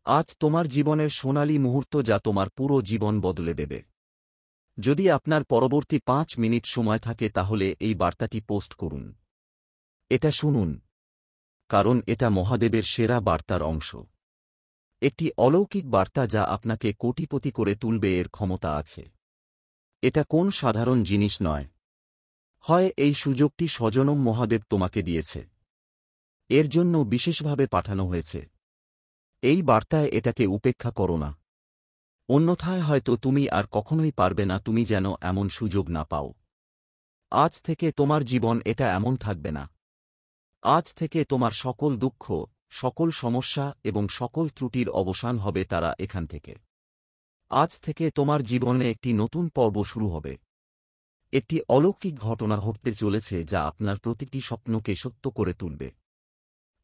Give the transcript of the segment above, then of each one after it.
আজ তোমার জীবনের সোনালী মুহূর্ত যা তোমার পুরো জীবন বদলে দেবে। যদি আপনার পরবর্তী 5 মিনিট সময় থাকে তাহলে এই বার্তাটি পোস্ট করুন। এটা শুনুন, কারণ এটা মহাদেবের সেরা বার্তার অংশ। একটি অলৌকিক বার্তা যা আপনাকে কোটিপতি করে তুলবে, এর ক্ষমতা আছে। এটা কোন সাধারণ জিনিস নয়। হয় এই সুযোগটি স্বজনম মহাদেব তোমাকে দিয়েছে, এর জন্য বিশেষভাবে পাঠানো হয়েছে। এই বার্তায় এটাকে উপেক্ষা করো না, অন্যথায় হয়তো তুমি আর কখনোই পারবে না। তুমি যেন এমন সুযোগ না পাও। আজ থেকে তোমার জীবন এটা এমন থাকবে না। আজ থেকে তোমার সকল দুঃখ, সকল সমস্যা এবং সকল ত্রুটির অবসান হবে তারা এখান থেকে। আজ থেকে তোমার জীবনে একটি নতুন পর্ব শুরু হবে। একটি অলৌকিক ঘটনা ঘটতে চলেছে যা আপনার প্রতিটি স্বপ্নকে সত্য করে তুলবে,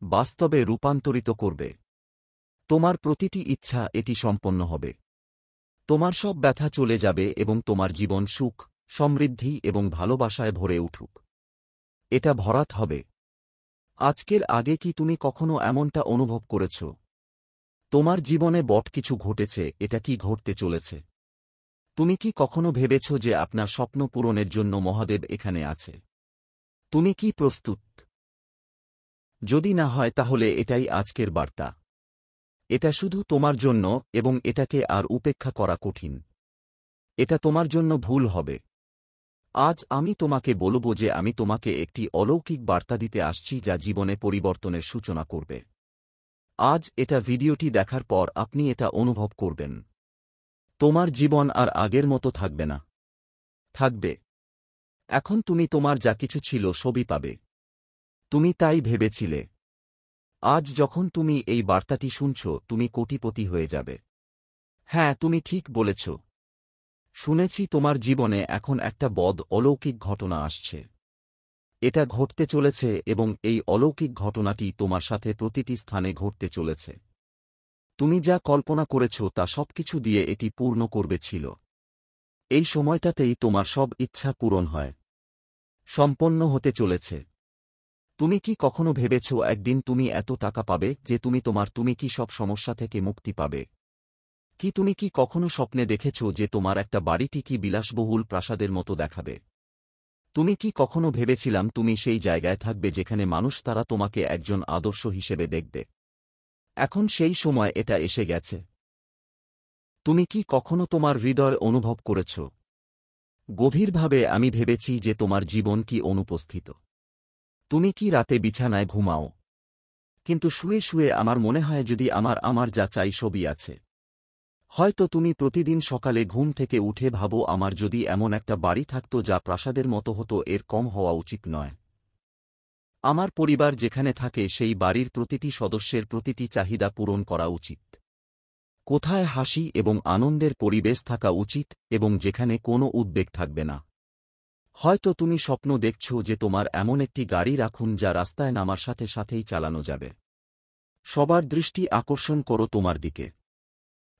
বাস্তবে রূপান্তরিত করবে। তোমার প্রতিটি ইচ্ছা এটি সম্পন্ন হবে। তোমার সব ব্যথা চলে যাবে এবং তোমার জীবন সুখ, সমৃদ্ধি এবং ভালোবাসায় ভরে উঠুক। এটা ভরাট হবে। আজকের আগে কি তুমি কখনো এমনটা অনুভব করেছ? তোমার জীবনে বট কিছু ঘটেছে, এটা কি ঘটতে চলেছে? তুমি কি কখনো ভেবেছ যে আপনার স্বপ্ন পূরণের জন্য মহাদেব এখানে আছে? তুমি কি প্রস্তুত? যদি না হয় তাহলে এটাই আজকের বার্তা। এটা শুধু তোমার জন্য এবং এটাকে আর উপেক্ষা করা কঠিন। এটা তোমার জন্য ভুল হবে। আজ আমি তোমাকে বলব যে আমি তোমাকে একটি অলৌকিক বার্তা দিতে আসছি যা জীবনে পরিবর্তনের সূচনা করবে। আজ এটা ভিডিওটি দেখার পর আপনি এটা অনুভব করবেন। তোমার জীবন আর আগের মতো থাকবে না। থাকবে। এখন তুমি তোমার যা কিছু ছিল সবই পাবে। তুমি তাই ভেবেছিলে। আজ যখন তুমি এই বার্তাটি শুনছ তুমি কোটিপতি হয়ে যাবে। হ্যাঁ, তুমি ঠিক বলেছ। শুনেছি তোমার জীবনে এখন একটা অলৌকিক ঘটনা আসছে। এটা ঘটতে চলেছে এবং এই অলৌকিক ঘটনাটি তোমার সাথে প্রতিটি স্থানে ঘটতে চলেছে। তুমি যা কল্পনা করেছ তা সবকিছু দিয়ে এটি পূর্ণ করবে ছিল। এই সময়টাতেই তোমার সব ইচ্ছা পূরণ হয়, সম্পন্ন হতে চলেছে। তুমি কি কখনো ভেবেছ একদিন তুমি এত টাকা পাবে যে তুমি কি সব সমস্যা থেকে মুক্তি পাবে? তুমি কি কখনো স্বপ্নে দেখেছ যে তোমার একটা বাড়িটি কি বিলাসবহুল প্রাসাদের মতো দেখাবে? তুমি কি কখনো ভেবেছিলাম তুমি সেই জায়গায় থাকবে যেখানে মানুষ তারা তোমাকে একজন আদর্শ হিসেবে দেখবে? এখন সেই সময় এটা এসে গেছে। তুমি কি কখনো তোমার হৃদয় অনুভব করেছ? গভীরভাবে আমি ভেবেছি যে তোমার জীবন কি অনুপস্থিত। তুমি কি রাতে বিছানায় ঘুমাও, কিন্তু শুয়ে শুয়ে আমার মনে হয় যদি আমার যা চাই সবই আছে। হয়তো তুমি প্রতিদিন সকালে ঘুম থেকে উঠে ভাবো আমার যদি এমন একটা বাড়ি থাকত যা প্রাসাদের মতো হতো, এর কম হওয়া উচিত নয়। আমার পরিবার যেখানে থাকে সেই বাড়ির প্রতিটি সদস্যের প্রতিটি চাহিদা পূরণ করা উচিত। কোথায় হাসি এবং আনন্দের পরিবেশ থাকা উচিত এবং যেখানে কোনো উদ্বেগ থাকবে না। হয়তো তুমি স্বপ্ন দেখছ যে তোমার এমন একটি গাড়ি রাখুন যা রাস্তায় নামার সাথে সাথেই চালানো যাবে। সবার দৃষ্টি আকর্ষণ করো তোমার দিকে।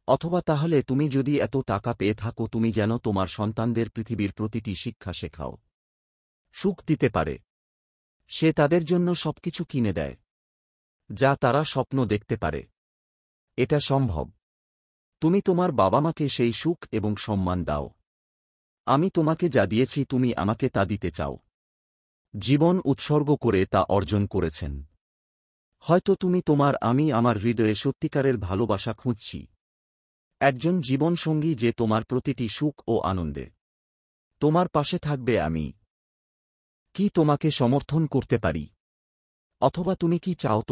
অথবা তাহলে তুমি যদি এত টাকা পেয়ে থাকো তুমি যেন তোমার সন্তানদের পৃথিবীর প্রতিটি শিক্ষা শেখাও। সুখ দিতে পারে। সে তাদের জন্য সবকিছু কিনে দেয় যা তারা স্বপ্ন দেখতে পারে। এটা সম্ভব। তুমি তোমার বাবা মাকে সেই সুখ এবং সম্মান দাও। আমি তোমাকে যা দিয়েছি তুমি আমাকে তা দিতে চাও। জীবন উৎসর্গ করে তা অর্জন করেছেন। হয়তো তুমি আমি আমার হৃদয়ে সত্যিকারের ভালোবাসা খুঁজছি। একজন জীবনসঙ্গী যে তোমার প্রতিটি সুখ ও আনন্দে তোমার পাশে থাকবে। আমি কি তোমাকে সমর্থন করতে পারি? অথবা তুমি কি চাও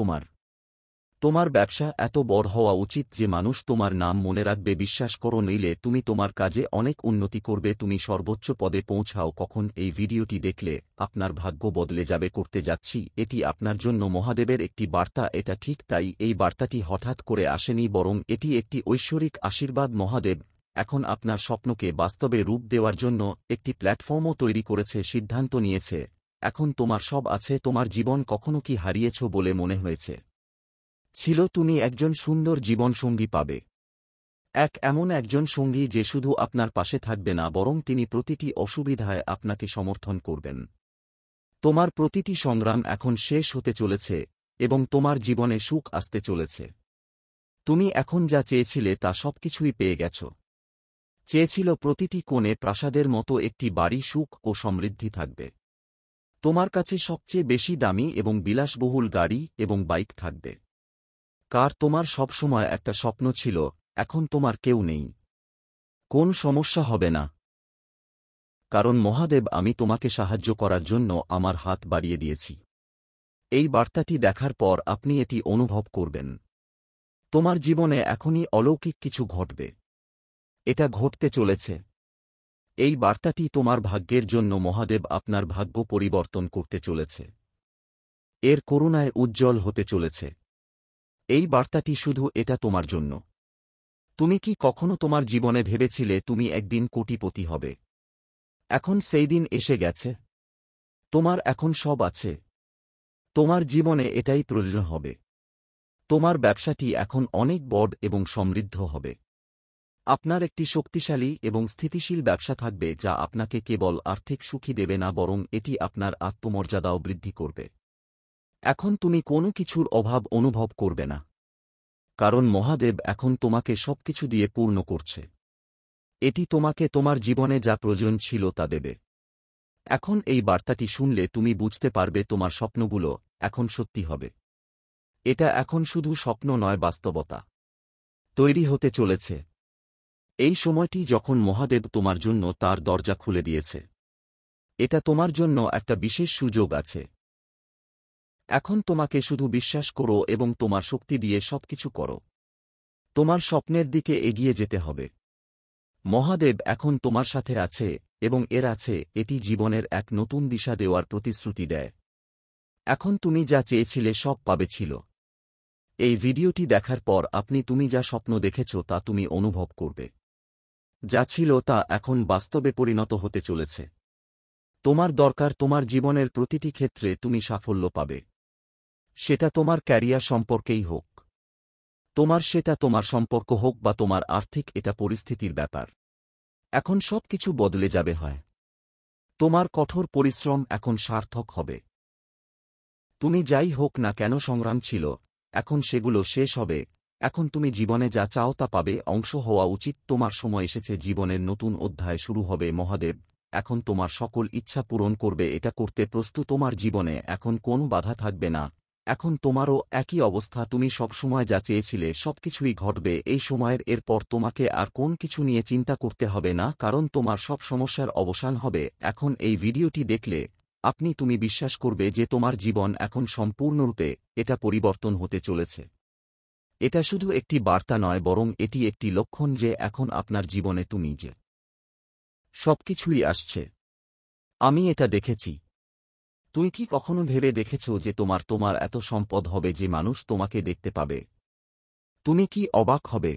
তোমার ব্যবসা এত বড় হওয়া উচিত যে মানুষ তোমার নাম মনে রাখবে? বিশ্বাস করো, নইলে তুমি তোমার কাজে অনেক উন্নতি করবে, তুমি সর্বোচ্চ পদে পৌঁছাও। কখন এই ভিডিওটি দেখলে আপনার ভাগ্য বদলে যাবে। করতে যাচ্ছি এটি আপনার জন্য মহাদেবের একটি বার্তা। এটা ঠিক তাই, এই বার্তাটি হঠাৎ করে আসেনি, বরং এটি একটি ঐশ্বরিক আশীর্বাদ। মহাদেব এখন আপনার স্বপ্নকে বাস্তবে রূপ দেওয়ার জন্য একটি প্ল্যাটফর্মও তৈরি করেছে, সিদ্ধান্ত নিয়েছে। এখন তোমার সব আছে। তোমার জীবন কখনো কি হারিয়েছ বলে মনে হয়েছে তুমি একজন সুন্দর জীবনসঙ্গী পাবে। এমন একজন সঙ্গী যে শুধু আপনার পাশে থাকবে না, বরং তিনি প্রতিটি অসুবিধায় আপনাকে সমর্থন করবেন। তোমার প্রতিটি সংগ্রাম এখন শেষ হতে চলেছে এবং তোমার জীবনে সুখ আসতে চলেছে। তুমি এখন যা চেয়েছিলে তা সবকিছুই পেয়ে গেছ। চেয়েছিল প্রতিটি কোণে প্রাসাদের মতো একটি বাড়ি, সুখ ও সমৃদ্ধি থাকবে। তোমার কাছে সবচেয়ে বেশি দামি এবং বিলাসবহুল গাড়ি এবং বাইক থাকবে। তোমার সবসময় একটা স্বপ্ন ছিল, এখন তোমার কেউ নেই। কোন সমস্যা হবে না, কারণ মহাদেব আমি তোমাকে সাহায্য করার জন্য আমার হাত বাড়িয়ে দিয়েছি। এই বার্তাটি দেখার পর আপনি এটি অনুভব করবেন। তোমার জীবনে এখনই অলৌকিক কিছু ঘটবে। এটা ঘটতে চলেছে। এই বার্তাটি তোমার ভাগ্যের জন্য। মহাদেব আপনার ভাগ্য পরিবর্তন করতে চলেছে। এর করুণায় উজ্জ্বল হতে চলেছে। এই বার্তাটি শুধু এটা তোমার জন্য। তুমি কি কখনো তোমার জীবনে ভেবেছিলে তুমি একদিন কোটিপতি হবে? এখন সেই দিন এসে গেছে। তোমার এখন সব আছে। তোমার জীবনে এটাই প্রয়োজন হবে। তোমার ব্যবসাটি এখন অনেক বড় এবং সমৃদ্ধ হবে। আপনার একটি শক্তিশালী এবং স্থিতিশীল ব্যবসা থাকবে যা আপনাকে কেবল আর্থিক সুখী দেবে না, বরং এটি আপনার আত্মমর্যাদাও বৃদ্ধি করবে। এখন তুমি কোনো কিছুর অভাব অনুভব করবে না, কারণ মহাদেব এখন তোমাকে সবকিছু দিয়ে পূর্ণ করছে। এটি তোমাকে তোমার জীবনে যা প্রয়োজন ছিল তা দেবে। এখন এই বার্তাটি শুনলে তুমি বুঝতে পারবে তোমার স্বপ্নগুলো এখন সত্যি হবে। এটা এখন শুধু স্বপ্ন নয়, বাস্তবতা তৈরি হতে চলেছে। এই সময়টি যখন মহাদেব তোমার জন্য তার দরজা খুলে দিয়েছে। এটা তোমার জন্য একটা বিশেষ সুযোগ আছে। এখন তোমাকে শুধু বিশ্বাস করো এবং তোমার শক্তি দিয়ে সবকিছু করো। তোমার স্বপ্নের দিকে এগিয়ে যেতে হবে। মহাদেব এখন তোমার সাথে আছে এবং এর আছে এটি জীবনের এক নতুন দিশা দেওয়ার প্রতিশ্রুতি দেয়। এখন তুমি যা চেয়েছিলে সব পাবে ছিল। এই ভিডিওটি দেখার পর তুমি যা স্বপ্ন দেখেছ তা তুমি অনুভব করবে। যা ছিল তা এখন বাস্তবে পরিণত হতে চলেছে। তোমার দরকার তোমার জীবনের প্রতিটি ক্ষেত্রে তুমি সাফল্য পাবে। সেটা তোমার ক্যারিয়ার সম্পর্কেই হোক, সেটা তোমার সম্পর্ক হোক বা তোমার আর্থিক এটা পরিস্থিতির ব্যাপার। এখন সব কিছু বদলে যাবে হয়। তোমার কঠোর পরিশ্রম এখন সার্থক হবে। তুমি যাই হোক না কেন সংগ্রাম ছিল, এখন সেগুলো শেষ হবে। এখন তুমি জীবনে যা চাও তা পাবে। অংশ হওয়া উচিত। তোমার সময় এসেছে। জীবনের নতুন অধ্যায় শুরু হবে। মহাদেব এখন তোমার সকল ইচ্ছা পূরণ করবে। এটা করতে প্রস্তুত। তোমার জীবনে এখন কোনো বাধা থাকবে না। এখন তোমারও একই অবস্থা। তুমি সবসময় যা চেয়েছিলে সবকিছুই ঘটবে এই সময়ের। এরপর তোমাকে আর কোন কিছু নিয়ে চিন্তা করতে হবে না, কারণ তোমার সব সমস্যার অবসান হবে। এখন এই ভিডিওটি দেখলে তুমি বিশ্বাস করবে যে তোমার জীবন এখন সম্পূর্ণরূপে এটা পরিবর্তন হতে চলেছে। এটা শুধু একটি বার্তা নয়, বরং এটি একটি লক্ষণ যে এখন আপনার জীবনে তুমি যে সবকিছুই আসছে। আমি এটা দেখেছি। তুই কি কখনো ভেবে দেখেছ যে তোমার এত সম্পদ হবে যে মানুষ তোমাকে দেখতে পাবে? তুমি কি অবাক হবে?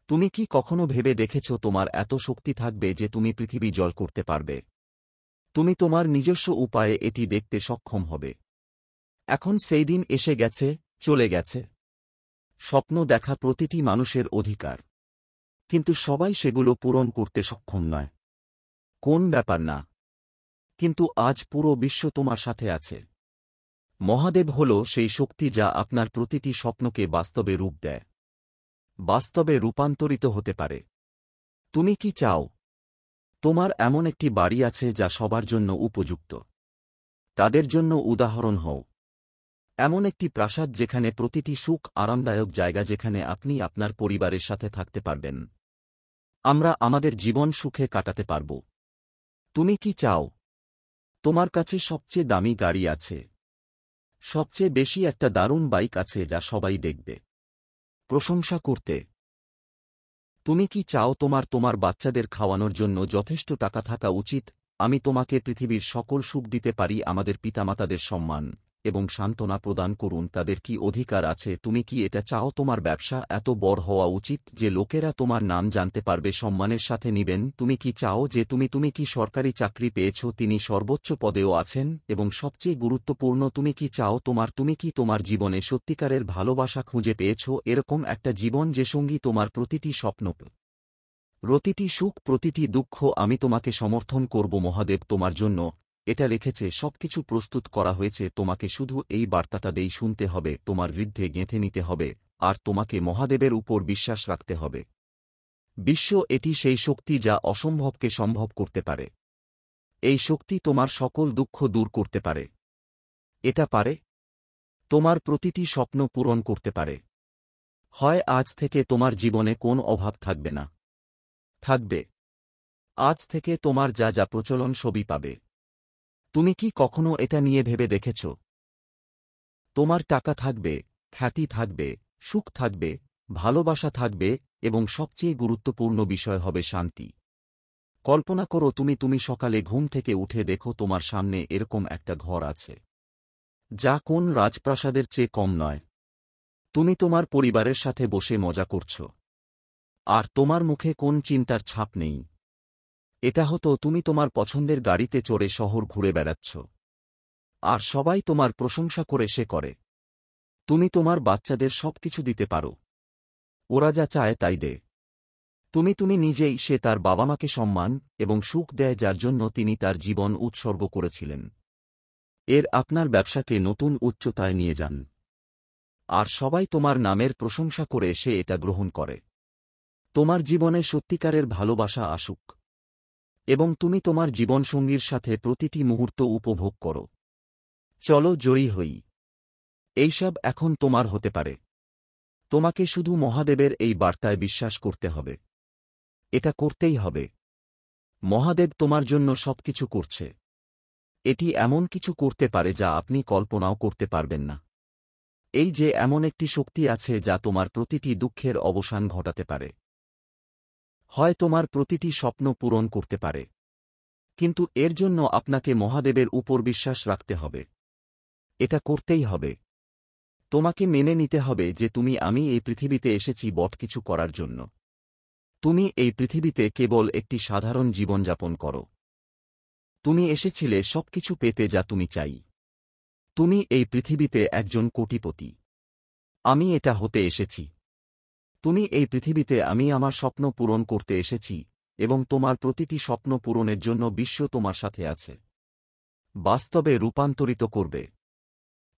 তুমি কি কখনো ভেবে দেখেছ তোমার এত শক্তি থাকবে যে তুমি পৃথিবী জয় করতে পারবে? তুমি তোমার নিজস্ব উপায়ে এটি দেখতে সক্ষম হবে। এখন সেই দিন এসে গেছে, চলে গেছে। স্বপ্ন দেখা প্রতিটি মানুষের অধিকার, কিন্তু সবাই সেগুলো পূরণ করতে সক্ষম নয়। কোন ব্যাপার না, কিন্তু আজ পুরো বিশ্ব তোমার সাথে আছে। মহাদেব হল সেই শক্তি যা আপনার প্রতিটি স্বপ্নকে বাস্তবে রূপ দেয়, বাস্তবে রূপান্তরিত হতে পারে। তুমি কি চাও? তোমার এমন একটি বাড়ি আছে যা সবার জন্য উপযুক্ত। তাদের জন্য উদাহরণ হও। এমন একটি প্রাসাদ যেখানে প্রতিটি সুখ আরামদায়ক জায়গা, যেখানে আপনি আপনার পরিবারের সাথে থাকতে পারবেন। আমরা আমাদের জীবন সুখে কাটাতে পারব। তুমি কি চাও? তোমার কাছে সবচেয়ে দামি গাড়ি আছে, সবচেয়ে বেশি একটা দারুণ বাইক আছে যা সবাই দেখবে, প্রশংসা করতে। তুমি কি চাও তোমার বাচ্চাদের খাওয়ানোর জন্য যথেষ্ট টাকা থাকা উচিত? আমি তোমাকে পৃথিবীর সকল সুখ দিতে পারি। আমাদের পিতামাতাদের সম্মান এবং সান্ত্বনা প্রদান করুন। তাদের কি অধিকার আছে? তুমি কি এটা চাও? তোমার ব্যবসা এত বড় হওয়া উচিত যে লোকেরা তোমার নাম জানতে পারবে, সম্মানের সাথে নিবেন। তুমি কি চাও যে তুমি কি সরকারি চাকরি পেয়েছ, তিনি সর্বোচ্চ পদেও আছেন এবং সবচেয়ে গুরুত্বপূর্ণ, তুমি কি চাও তুমি কি তোমার জীবনে সত্যিকারের ভালোবাসা খুঁজে পেয়েছ? এরকম একটা জীবন যে সঙ্গী তোমার প্রতিটি স্বপ্ন, প্রতিটি সুখ, প্রতিটি দুঃখ। আমি তোমাকে সমর্থন করব। মহাদেব তোমার জন্য এটা রেখেছে। সবকিছু প্রস্তুত করা হয়েছে। তোমাকে শুধু এই বার্তাটা শুনতে হবে, তোমার হৃদয়ে গেঁথে নিতে হবে। আর তোমাকে মহাদেবের উপর বিশ্বাস রাখতে হবে। বিশ্ব এটি সেই শক্তি যা অসম্ভবকে সম্ভব করতে পারে। এই শক্তি তোমার সকল দুঃখ দূর করতে পারে। এটা পারে তোমার প্রতিটি স্বপ্ন পূরণ করতে পারে। হয় আজ থেকে তোমার জীবনে কোন অভাব থাকবে না। থাকবে। আজ থেকে তোমার যা যা প্রচলন সবই পাবে। তুমি কি কখনো এটা নিয়ে ভেবে দেখেছ? তোমার টাকা থাকবে, খ্যাতি থাকবে, সুখ থাকবে, ভালোবাসা থাকবে এবং সবচেয়ে গুরুত্বপূর্ণ বিষয় হবে শান্তি। কল্পনা করো তুমি সকালে ঘুম থেকে উঠে দেখো তোমার সামনে এরকম একটা ঘর আছে, যা কোন রাজপ্রাসাদের চেয়ে কম নয়। তুমি তোমার পরিবারের সাথে বসে মজা করছ, আর তোমার মুখে কোন চিন্তার ছাপ নেই। এটা হতো তুমি তোমার পছন্দের গাড়িতে চড়ে শহর ঘুরে বেড়াচ্ছ, আর সবাই তোমার প্রশংসা করে সে করে। তুমি তোমার বাচ্চাদের সবকিছু দিতে পারো, ওরা যা চায় তাই দে। তুমি নিজেই সে তার বাবা মাকে সম্মান এবং সুখ দেয় যার জন্য তিনি তার জীবন উৎসর্গ করেছিলেন। আপনার ব্যবসাকে নতুন উচ্চতায় নিয়ে যান, আর সবাই তোমার নামের প্রশংসা করে সে এটা গ্রহণ করে। তোমার জীবনে সত্যিকারের ভালোবাসা আসুক, এবং তুমি তোমার জীবনসঙ্গীর সাথে প্রতিটি মুহূর্ত উপভোগ করো। চলো জয়ী হই। এইসব এখন তোমার হতে পারে। তোমাকে শুধু মহাদেবের এই বার্তায় বিশ্বাস করতে হবে। এটা করতেই হবে। মহাদেব তোমার জন্য সবকিছু করছে। এটি এমন কিছু করতে পারে যা আপনি কল্পনাও করতে পারবেন না। এই যে এমন একটি শক্তি আছে যা তোমার প্রতিটি দুঃখের অবসান ঘটাতে পারে। হয় তোমার প্রতিটি স্বপ্ন পূরণ করতে পারে, কিন্তু এর জন্য আপনাকে মহাদেবের উপর বিশ্বাস রাখতে হবে। এটা করতেই হবে। তোমাকে মেনে নিতে হবে যে আমি এই পৃথিবীতে এসেছি কিছু করার জন্য। তুমি এই পৃথিবীতে কেবল একটি সাধারণ জীবনযাপন করো। তুমি এসেছিলে সবকিছু পেতে যা তুমি চাই। তুমি এই পৃথিবীতে একজন কোটিপতি। আমি এটা হতে এসেছি। তুমি এই পৃথিবীতে আমি আমার স্বপ্ন পূরণ করতে এসেছি, এবং তোমার প্রতিটি স্বপ্ন পূরণের জন্য বিশ্ব তোমার সাথে আছে। বাস্তবে রূপান্তরিত করবে।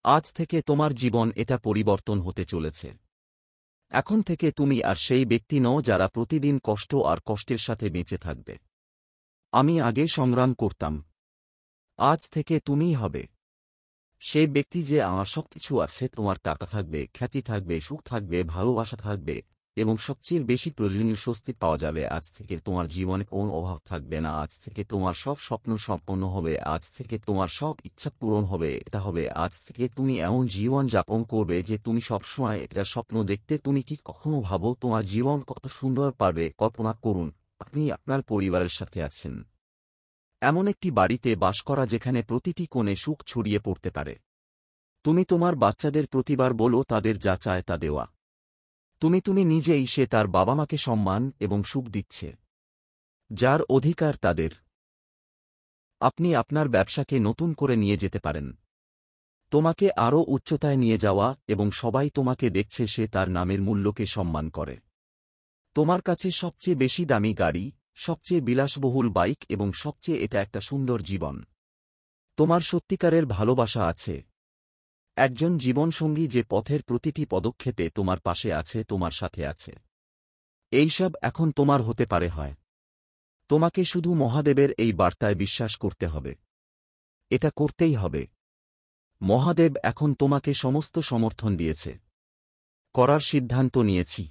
আজ থেকে তোমার জীবন এটা পরিবর্তন হতে চলেছে। এখন থেকে তুমি আর সেই ব্যক্তি নও যারা প্রতিদিন কষ্ট আর কষ্টের সাথে বেঁচে থাকবে। আমি আগে সংগ্রাম করতাম। আজ থেকে তুমিই হবে সেই ব্যক্তি যে আমার সবকিছু আছে। তোমার টাকা থাকবে, খ্যাতি থাকবে, সুখ থাকবে, ভালোবাসা থাকবে, এবং সবচেয়ে বেশি প্রয়োজনীয় স্বস্তি পাওয়া যাবে। আজ থেকে তোমার জীবনে কোনো অভাব থাকবে না। আজ থেকে তোমার সব স্বপ্ন সম্পন্ন হবে। আজ থেকে তোমার সব ইচ্ছা পূরণ হবে। এটা হবে আজ থেকে তুমি এমন জীবন যাপন করবে যে তুমি সবসময় এটা স্বপ্ন দেখতে। তুমি কি কখনো ভাবো তোমার জীবন কত সুন্দর পারবে? কল্পনা করুন আপনি আপনার পরিবারের সাথে আছেন, এমন একটি বাড়িতে বাস করা যেখানে প্রতিটি কোণে সুখ ছড়িয়ে পড়তে পারে। তুমি তোমার বাচ্চাদের প্রতিবার বলো তাদের যা চায় তা দেওয়া। তুমি নিজেই সে তার বাবা মাকে সম্মান এবং সুখ দিচ্ছে, যার অধিকার তাদের। আপনি আপনার ব্যবসাকে নতুন করে নিয়ে যেতে পারেন, তোমাকে আরও উচ্চতায় নিয়ে যাওয়া, এবং সবাই তোমাকে দেখছে সে তার নামের মূল্যকে সম্মান করে। তোমার কাছে সবচেয়ে বেশি দামি গাড়ি, সবচেয়ে বিলাসবহুল বাইক এবং সবচেয়ে এটা একটা সুন্দর জীবন। তোমার সত্যিকারের ভালোবাসা আছে, একজন জীবনসঙ্গী যে পথের প্রতিটি পদক্ষেপে তোমার পাশে আছে, তোমার সাথে আছে। এইসব এখন তোমার হতে পারে। হয় তোমাকে শুধু মহাদেবের এই বার্তায় বিশ্বাস করতে হবে। এটা করতেই হবে। মহাদেব এখন তোমাকে সমস্ত সমর্থন দিয়েছে। করার সিদ্ধান্ত নিয়েছি।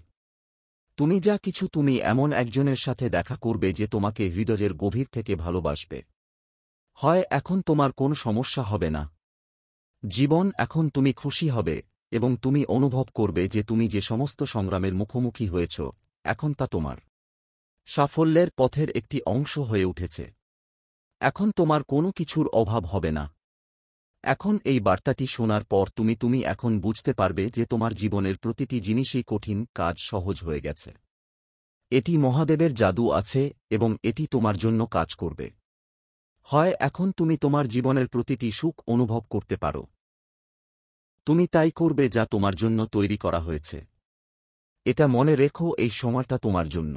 তুমি যা কিছু, তুমি এমন একজনের সাথে দেখা করবে যে তোমাকে হৃদয়ের গভীর থেকে ভালোবাসবে। হয় এখন তোমার কোন সমস্যা হবে না। জীবন এখন তুমি খুশি হবে, এবং তুমি অনুভব করবে যে তুমি যে সমস্ত সংগ্রামের মুখোমুখি হয়েছ, এখন তা তোমার সাফল্যের পথের একটি অংশ হয়ে উঠেছে। এখন তোমার কোনো কিছুর অভাব হবে না। এখন এই বার্তাটি শোনার পর তুমি এখন বুঝতে পারবে যে তোমার জীবনের প্রতিটি জিনিসই কঠিন কাজ সহজ হয়ে গেছে। এটি মহাদেবের জাদু আছে, এবং এটি তোমার জন্য কাজ করবে। হয় এখন তুমি তোমার জীবনের প্রতিটি সুখ অনুভব করতে পারো। তুমি তাই করবে যা তোমার জন্য তৈরি করা হয়েছে। এটা মনে রেখো, এই সময়টা তোমার জন্য।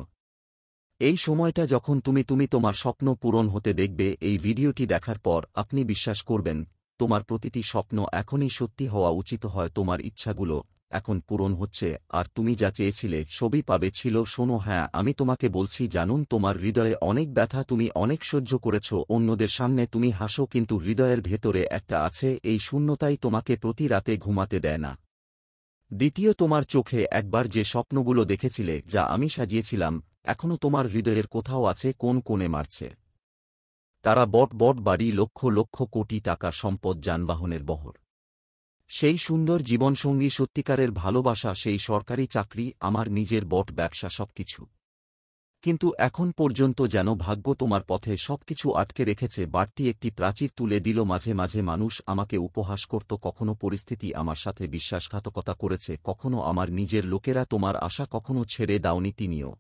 এই সময়টা যখন তুমি তোমার স্বপ্ন পূরণ হতে দেখবে। এই ভিডিওটি দেখার পর আপনি বিশ্বাস করবেন তোমার প্রতিটি স্বপ্ন এখনই সত্যি হওয়া উচিত। হয় তোমার ইচ্ছাগুলো এখন পূরণ হচ্ছে, আর তুমি যা চেয়েছিলে সবই পাবে ছিল। শোনো, হ্যাঁ, আমি তোমাকে বলছি, জানুন তোমার হৃদয়ে অনেক ব্যথা, তুমি অনেক সহ্য করেছ, অন্যদের সামনে তুমি হাসো, কিন্তু হৃদয়ের ভেতরে একটা আছে, এই শূন্যতাই তোমাকে প্রতি রাতে ঘুমাতে দেয় না। দ্বিতীয়, তোমার চোখে একবার যে স্বপ্নগুলো দেখেছিলে, যা আমি সাজিয়েছিলাম, এখনও তোমার হৃদয়ের কোথাও আছে, কোন কোণে মারছে। তারা বট বট বাড়ি, লক্ষ লক্ষ কোটি টাকা সম্পদ, যানবাহনের বহর, সেই সুন্দর জীবনসঙ্গী, সত্যিকারের ভালোবাসা, সেই সরকারি চাকরি, আমার নিজের বট ব্যবসা, সবকিছু। কিন্তু এখন পর্যন্ত যেন ভাগ্য তোমার পথে সবকিছু আটকে রেখেছে, বাড়তি একটি প্রাচীর তুলে দিল। মাঝে মাঝে মানুষ আমাকে উপহাস করত, কখনো পরিস্থিতি আমার সাথে বিশ্বাসঘাতকতা করেছে, কখনো আমার নিজের লোকেরা। তোমার আশা কখনো ছেড়ে দাওনি, তিনিও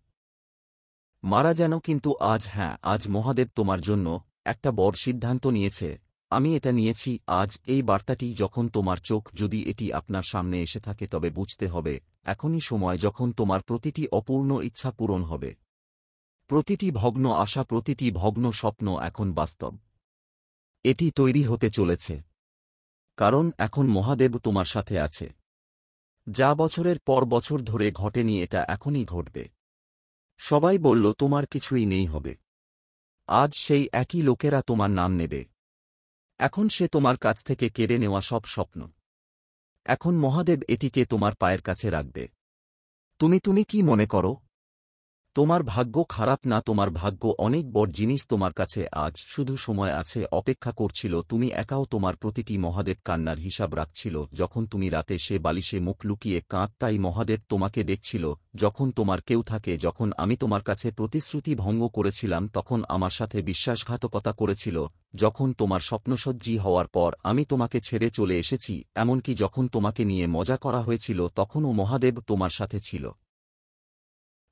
মারা যেন। কিন্তু আজ, হ্যাঁ, আজ মহাদেব তোমার জন্য একটা বড় সিদ্ধান্ত নিয়েছে। আমি এটা নিয়েছি আজ, এই বার্তাটি যখন তোমার চোখ, যদি এটি আপনার সামনে এসে থাকে, তবে বুঝতে হবে এখনই সময় যখন তোমার প্রতিটি অপূর্ণ ইচ্ছা পূরণ হবে। প্রতিটি ভগ্ন আশা, প্রতিটি ভগ্ন স্বপ্ন এখন বাস্তব। এটি তৈরি হতে চলেছে, কারণ এখন মহাদেব তোমার সাথে আছে। যা বছরের পর বছর ধরে ঘটেনি, এটা এখনই ঘটবে। সবাই বলল তোমার কিছুই নেই হবে, আজ সেই একই লোকেরা তোমার নাম নেবে। এখন সে তোমার কাছ থেকে কেড়ে নেওয়া সব স্বপ্ন, এখন মহাদেব এটিকে তোমার পায়ের কাছে রাখবে। তুমি কি মনে করো? তোমার ভাগ্য খারাপ না, তোমার ভাগ্য অনেক বড় জিনিস তোমার কাছে আজ শুধু সময় আছে, অপেক্ষা করছিল। তুমি একাও তোমার প্রতিটি মহাদেব কান্নার হিসাব রাখছিল। যখন তুমি রাতে সে বালিশে মুখ লুকিয়ে কাঁদতাই, মহাদেব তোমাকে দেখছিল। যখন তোমার কেউ থাকে, যখন আমি তোমার কাছে প্রতিশ্রুতি ভঙ্গ করেছিলাম, তখন আমার সাথে বিশ্বাসঘাতকতা করেছিল। যখন তোমার স্বপ্নসজ্জি হওয়ার পর আমি তোমাকে ছেড়ে চলে এসেছি, এমনকি যখন তোমাকে নিয়ে মজা করা হয়েছিল, তখনও মহাদেব তোমার সাথে ছিল।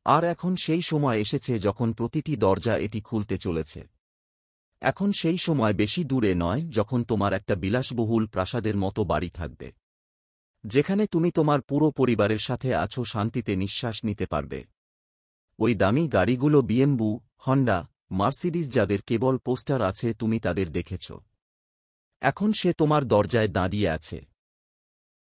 আর এখন সেই সময় এসেছে যখন প্রতিটি দরজা এটি খুলতে চলেছে। এখন সেই সময় বেশি দূরে নয়, যখন তোমার একটা বিলাসবহুল প্রাসাদের মতো বাড়ি থাকবে, যেখানে তুমি তোমার পুরো পরিবারের সাথে আছো, শান্তিতে নিঃশ্বাস নিতে পারবে। ওই দামি গাড়িগুলো, বিএমডব্লিউ, হন্ডা, মার্সিডিজ, যাদের কেবল পোস্টার আছে, তুমি তাদের দেখেছ। এখন সে তোমার দরজায় দাঁড়িয়ে আছে।